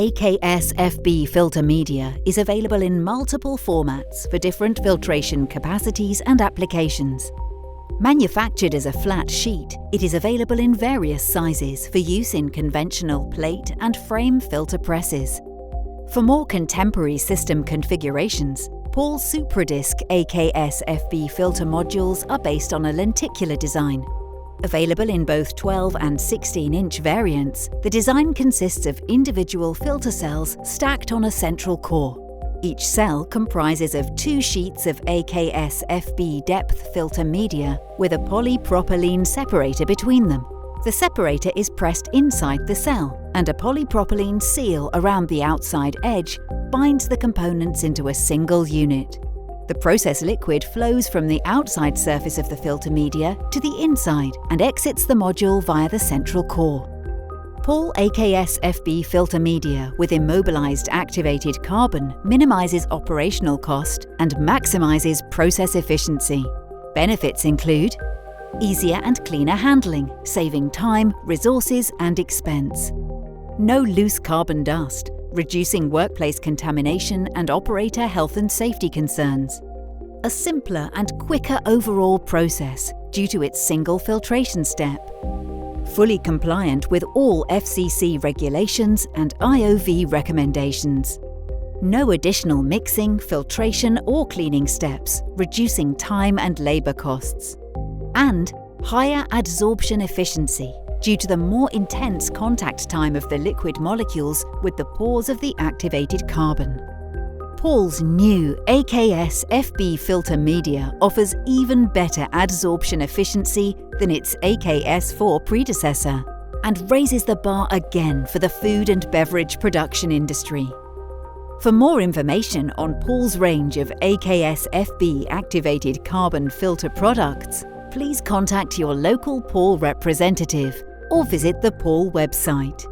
AKS FB filter media is available in multiple formats for different filtration capacities and applications. Manufactured as a flat sheet, it is available in various sizes for use in conventional plate and frame filter presses. For more contemporary system configurations, Pall SupraDisc AKS FB filter modules are based on a lenticular design. Available in both 12 and 16-inch variants, the design consists of individual filter cells stacked on a central core. Each cell comprises of 2 sheets of AKS FB depth filter media with a polypropylene separator between them. The separator is pressed inside the cell, and a polypropylene seal around the outside edge binds the components into a single unit. The process liquid flows from the outside surface of the filter media to the inside and exits the module via the central core. Pall AKS FB filter media with immobilized activated carbon minimizes operational cost and maximizes process efficiency. Benefits include easier and cleaner handling, saving time, resources, and expense. No loose carbon dust, reducing workplace contamination and operator health and safety concerns. A simpler and quicker overall process due to its single filtration step. Fully compliant with all FCC regulations and IOV recommendations. No additional mixing, filtration, or cleaning steps, reducing time and labor costs. And higher adsorption efficiency due to the more intense contact time of the liquid molecules with the pores of the activated carbon. Pall's new AKS FB filter media offers even better adsorption efficiency than its AKS4 predecessor and raises the bar again for the food and beverage production industry. For more information on Pall's range of AKS FB activated carbon filter products, please contact your local Pall representative or visit the Pall website.